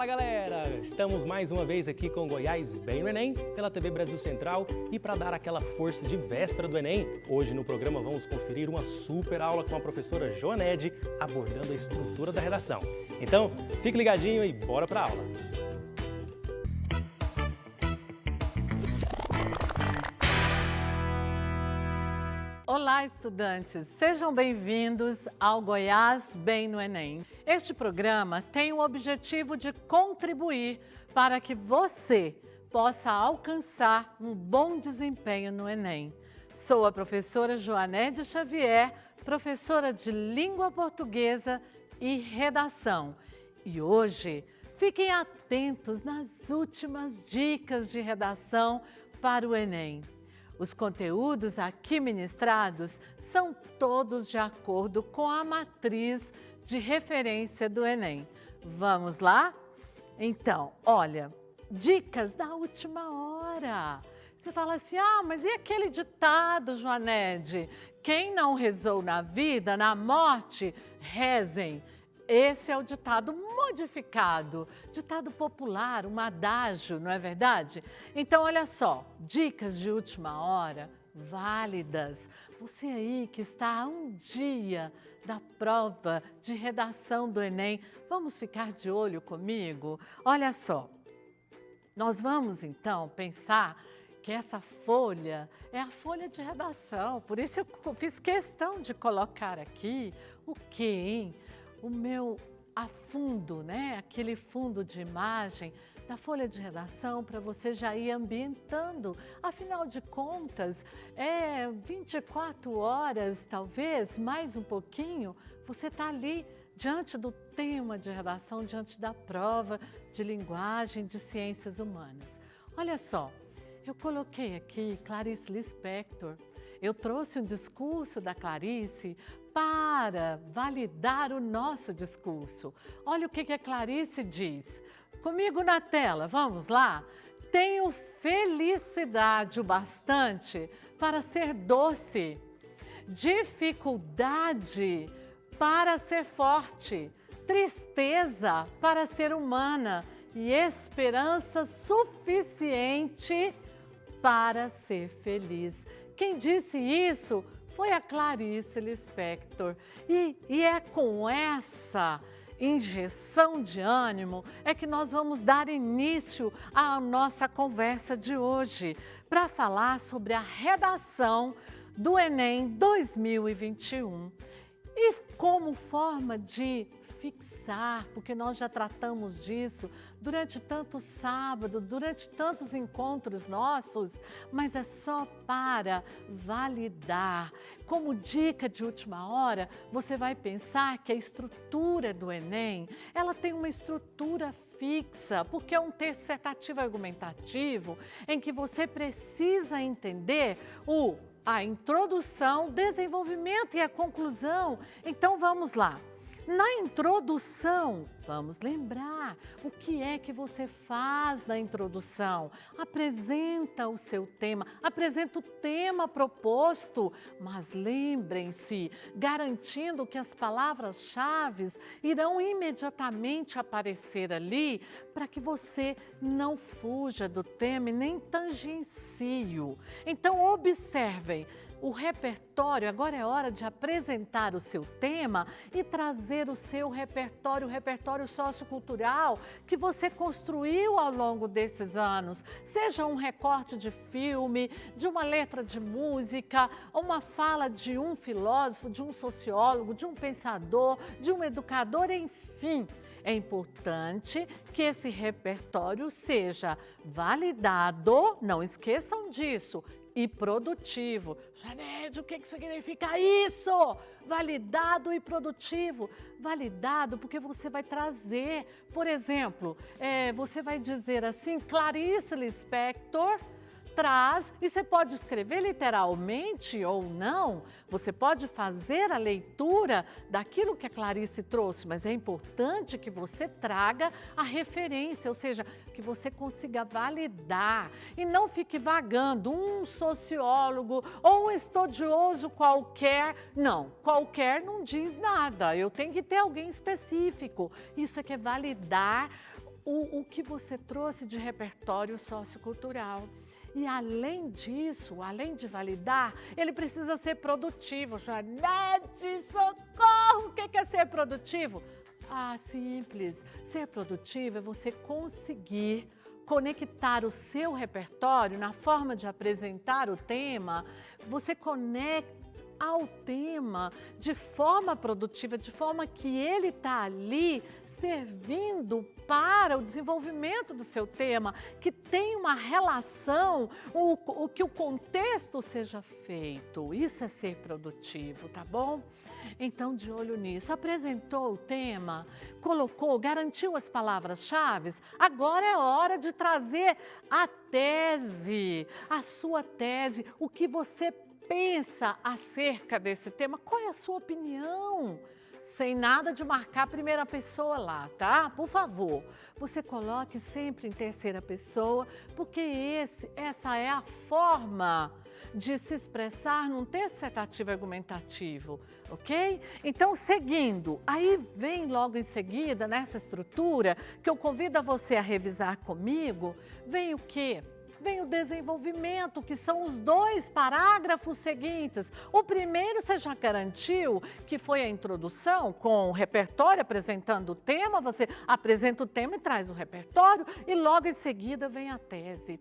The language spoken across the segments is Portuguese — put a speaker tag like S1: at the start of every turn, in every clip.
S1: Fala galera! Estamos mais uma vez aqui com Goiás Bem no Enem, pela TV Brasil Central, e para dar aquela força de véspera do Enem, hoje no programa vamos conferir uma super aula com a professora Joanede abordando a estrutura da redação. Então, fique ligadinho e bora para a aula!
S2: Olá, estudantes! Sejam bem-vindos ao Goiás Bem no Enem. Este programa tem o objetivo de contribuir para que você possa alcançar um bom desempenho no Enem. Sou a professora Joanede Xavier, professora de Língua Portuguesa e Redação. E hoje, fiquem atentos nas últimas dicas de redação para o Enem. Os conteúdos aqui ministrados são todos de acordo com a matriz de referência do Enem. Vamos lá? Então, olha, dicas da última hora. Você fala assim, mas e aquele ditado, Joanede? Quem não rezou na vida, na morte, rezem. Esse é o ditado modificado, ditado popular, um adágio, não é verdade? Então, olha só, dicas de última hora válidas. Você aí que está a um dia da prova de redação do Enem, vamos ficar de olho comigo? Olha só, nós vamos então pensar que essa folha é a folha de redação, por isso eu fiz questão de colocar aqui o quê, hein? O meu fundo, né? Aquele fundo de imagem da folha de redação para você já ir ambientando. Afinal de contas, 24 horas, talvez, mais um pouquinho, você está ali diante do tema de redação, diante da prova de linguagem de ciências humanas. Olha só, eu coloquei aqui Clarice Lispector. Eu trouxe um discurso da Clarice para validar o nosso discurso. Olha o que a Clarice diz. Comigo na tela, vamos lá? Tenho felicidade o bastante para ser doce, dificuldade para ser forte, tristeza para ser humana e esperança suficiente para ser feliz. Quem disse isso foi a Clarice Lispector. E é com essa injeção de ânimo que nós vamos dar início à nossa conversa de hoje para falar sobre a redação do Enem 2021. E como forma de fixar, porque nós já tratamos disso durante tanto sábado, durante tantos encontros nossos, mas é só para validar. Como dica de última hora, você vai pensar que a estrutura do Enem, ela tem uma estrutura fixa, porque é um texto dissertativo argumentativo em que você precisa entender a introdução, desenvolvimento e a conclusão. Então vamos lá. Na introdução, vamos lembrar o que é que você faz na introdução. Apresenta o seu tema, apresenta o tema proposto, mas lembrem-se, garantindo que as palavras-chave irão imediatamente aparecer ali para que você não fuja do tema e nem tangencie-o. Então, observem. O repertório, agora é hora de apresentar o seu tema e trazer o seu repertório, o repertório sociocultural que você construiu ao longo desses anos. Seja um recorte de filme, de uma letra de música, uma fala de um filósofo, de um sociólogo, de um pensador, de um educador, enfim. É importante que esse repertório seja validado, não esqueçam disso, e produtivo. Joanede, o que significa isso? Validado e produtivo. Validado porque você vai trazer, por exemplo, você vai dizer assim, Clarice Lispector traz, e você pode escrever literalmente ou não, você pode fazer a leitura daquilo que a Clarice trouxe, mas é importante que você traga a referência, ou seja, que você consiga validar e não fique vagando um sociólogo ou um estudioso qualquer. Não, qualquer não diz nada, eu tenho que ter alguém específico. Isso é que é validar o que você trouxe de repertório sociocultural. E além disso, além de validar, ele precisa ser produtivo. Joanete, socorro! O que é ser produtivo? Ah, simples. Ser produtivo é você conseguir conectar o seu repertório na forma de apresentar o tema. Você conecta ao tema de forma produtiva, de forma que ele está ali servindo para o desenvolvimento do seu tema, que tem uma relação, que o contexto seja feito. Isso é ser produtivo, tá bom? Então, de olho nisso, apresentou o tema, colocou, garantiu as palavras-chave, agora é hora de trazer a tese, a sua tese, o que você pensa acerca desse tema, qual é a sua opinião? Sem nada de marcar a primeira pessoa lá, tá? Por favor, você coloque sempre em terceira pessoa, porque essa é a forma de se expressar num texto dissertativo argumentativo, ok? Então, seguindo, aí vem logo em seguida, nessa estrutura, que eu convido a você a revisar comigo, vem o quê? Vem o desenvolvimento, que são os 2 parágrafos seguintes. O primeiro você já garantiu, que foi a introdução, com o repertório apresentando o tema, você apresenta o tema e traz o repertório, e logo em seguida vem a tese.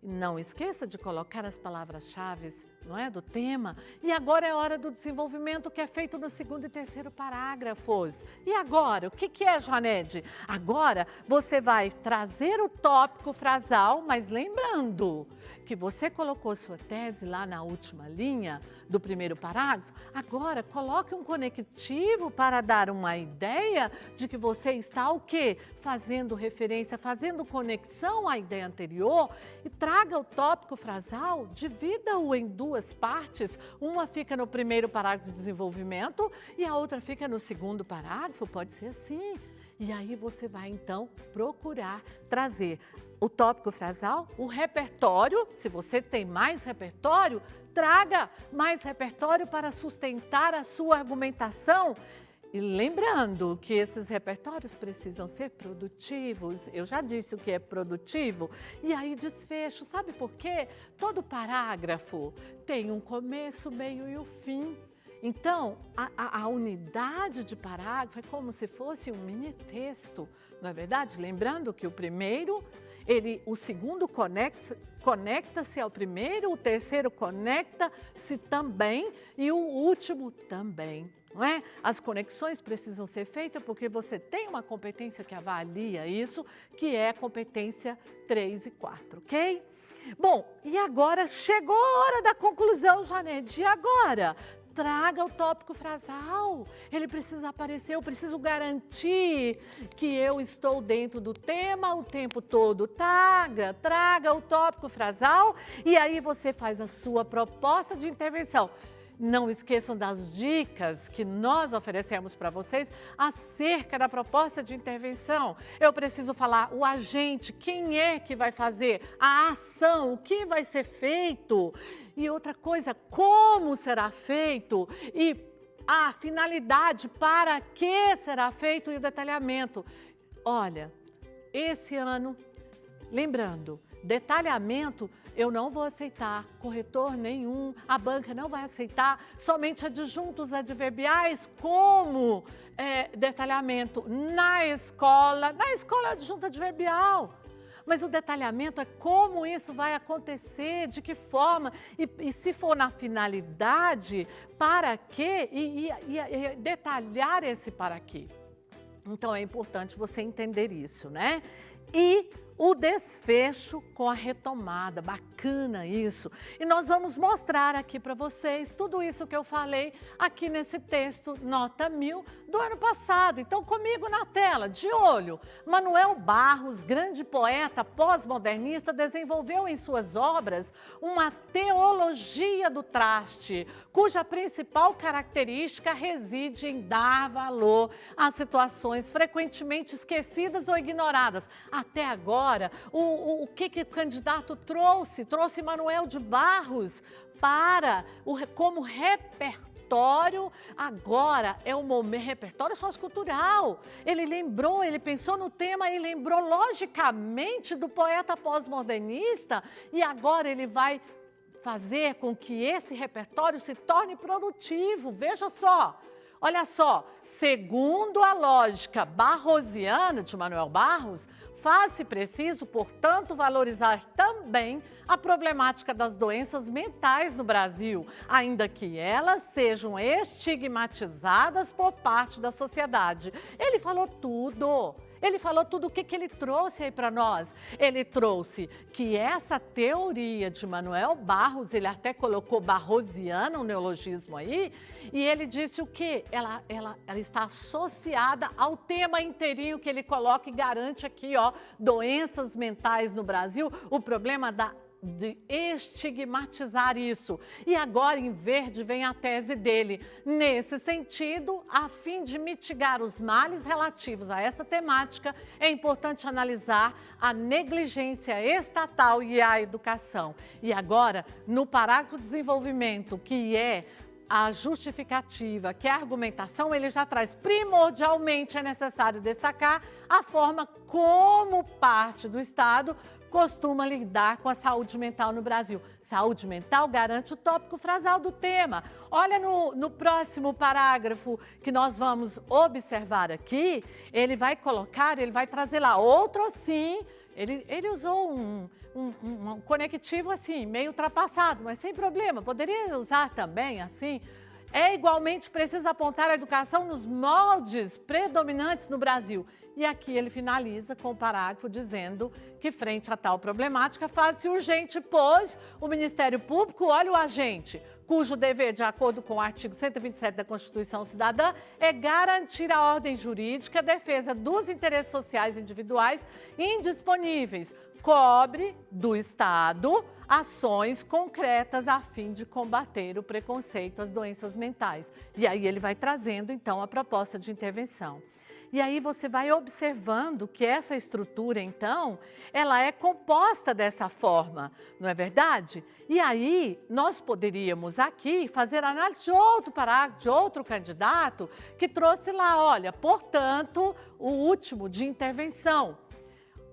S2: Não esqueça de colocar as palavras-chave, não é, do tema. E agora é hora do desenvolvimento, que é feito no 2º e 3º parágrafos. E agora, o que é, Joanete? Agora você vai trazer o tópico frasal, mas lembrando que você colocou sua tese lá na última linha do 1º parágrafo. Agora, coloque um conectivo para dar uma ideia de que você está o quê? Fazendo referência, fazendo conexão à ideia anterior, e traga o tópico frasal, divida-o em 2 partes. Uma fica no 1º parágrafo de desenvolvimento e a outra fica no 2º parágrafo, pode ser assim. E aí você vai então procurar trazer o tópico frasal, o repertório. Se você tem mais repertório, traga mais repertório para sustentar a sua argumentação. E lembrando que esses repertórios precisam ser produtivos, eu já disse o que é produtivo, e aí desfecho, sabe por quê? Todo parágrafo tem um começo, meio e o fim. Então, a unidade de parágrafo é como se fosse um mini texto, não é verdade? Lembrando que o primeiro, o segundo conecta-se ao primeiro, o terceiro conecta-se também e o último também. Não é? As conexões precisam ser feitas porque você tem uma competência que avalia isso, que é a competência 3 e 4, ok? Bom, e agora chegou a hora da conclusão, Joanete. E agora? Traga o tópico frasal, ele precisa aparecer, eu preciso garantir que eu estou dentro do tema o tempo todo. Traga o tópico frasal e aí você faz a sua proposta de intervenção. Não esqueçam das dicas que nós oferecemos para vocês acerca da proposta de intervenção. Eu preciso falar o agente, quem é que vai fazer a ação, o que vai ser feito. E outra coisa, como será feito e a finalidade, para que será feito e o detalhamento. Olha, esse ano, lembrando, detalhamento eu não vou aceitar, corretor nenhum, a banca não vai aceitar, somente adjuntos adverbiais como detalhamento na escola adjunto adverbial. Mas o detalhamento é como isso vai acontecer, de que forma, e se for na finalidade, para quê, e detalhar esse para quê. Então é importante você entender isso, né? E o desfecho com a retomada, bacana isso. E nós vamos mostrar aqui para vocês tudo isso que eu falei aqui nesse texto, nota 1000, do ano passado. Então, comigo na tela, de olho. Manuel Barros, grande poeta pós-modernista, desenvolveu em suas obras uma teologia do traste, cuja principal característica reside em dar valor às situações frequentemente esquecidas ou ignoradas. Até agora, o que o candidato trouxe? Trouxe Manuel de Barros como repertório repertório agora é o momento, repertório sociocultural. Ele lembrou, ele pensou no tema e lembrou logicamente do poeta pós-modernista e agora ele vai fazer com que esse repertório se torne produtivo. Veja só, olha só, segundo a lógica barrosiana de Manuel Barros, faz-se preciso, portanto, valorizar também a problemática das doenças mentais no Brasil, ainda que elas sejam estigmatizadas por parte da sociedade. Ele falou tudo. Ele falou tudo o que ele trouxe aí para nós. Ele trouxe que essa teoria de Manuel Barros, ele até colocou barrosiana, um neologismo aí, e ele disse o quê? Ela está associada ao tema inteirinho que ele coloca e garante aqui, ó, doenças mentais no Brasil, o problema de estigmatizar isso. E agora, em verde, vem a tese dele. Nesse sentido, a fim de mitigar os males relativos a essa temática, é importante analisar a negligência estatal e a educação. E agora, no parágrafo de desenvolvimento, que é a justificativa, que é a argumentação, ele já traz primordialmente é necessário destacar a forma como parte do Estado costuma lidar com a saúde mental no Brasil. Saúde mental garante o tópico frasal do tema. Olha no próximo parágrafo que nós vamos observar aqui, ele vai colocar, ele vai trazer lá outro assim, ele usou um conectivo assim, meio ultrapassado, mas sem problema, poderia usar também assim. É igualmente preciso apontar a educação nos moldes predominantes no Brasil. E aqui ele finaliza com o parágrafo dizendo que, frente a tal problemática, faz-se urgente, pois o Ministério Público, olha o agente, cujo dever, de acordo com o artigo 127 da Constituição Cidadã, é garantir a ordem jurídica, a defesa dos interesses sociais individuais indisponíveis, cobre do Estado ações concretas a fim de combater o preconceito às doenças mentais. E aí ele vai trazendo, então, a proposta de intervenção. E aí você vai observando que essa estrutura, então, ela é composta dessa forma, não é verdade? E aí nós poderíamos aqui fazer análise de outro parágrafo, de outro candidato, que trouxe lá, olha, portanto, o último de intervenção.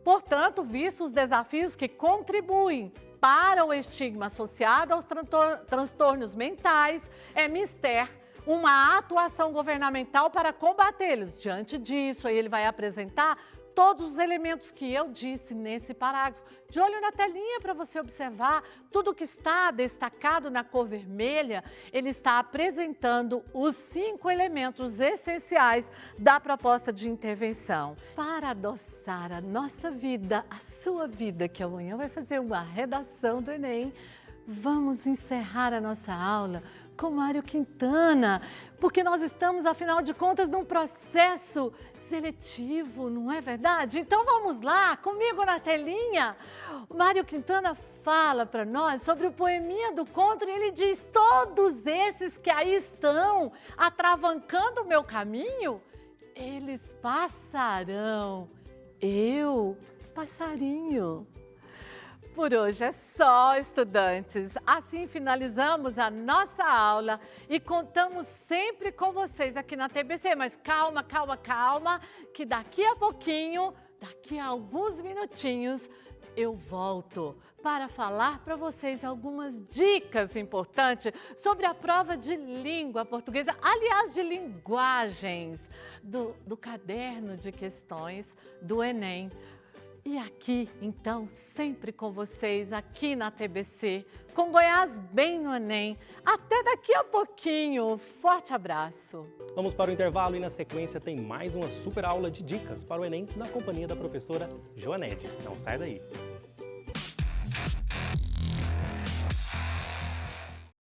S2: Portanto, vistos os desafios que contribuem para o estigma associado aos transtornos mentais, é mister uma atuação governamental para combatê-los. Diante disso, aí ele vai apresentar todos os elementos que eu disse nesse parágrafo. De olho na telinha para você observar tudo que está destacado na cor vermelha, ele está apresentando os 5 elementos essenciais da proposta de intervenção. Para adoçar a nossa vida, a sua vida, que amanhã vai fazer uma redação do Enem, vamos encerrar a nossa aula com Mário Quintana, porque nós estamos, afinal de contas, num processo seletivo, não é verdade? Então vamos lá, comigo na telinha. O Mário Quintana fala para nós sobre o poeminha do conto e ele diz: todos esses que aí estão atravancando o meu caminho, eles passarão, eu, passarinho. Por hoje é só, estudantes. Assim finalizamos a nossa aula e contamos sempre com vocês aqui na TBC. Mas calma, calma, calma, que daqui a pouquinho, daqui a alguns minutinhos, eu volto para falar para vocês algumas dicas importantes sobre a prova de língua portuguesa, aliás, de linguagens, do caderno de questões do Enem. E aqui, então, sempre com vocês, aqui na TBC, com Goiás bem no Enem. Até daqui a pouquinho. Forte abraço.
S1: Vamos para o intervalo e na sequência tem mais uma super aula de dicas para o Enem na companhia da professora Joanete. Não sai daí.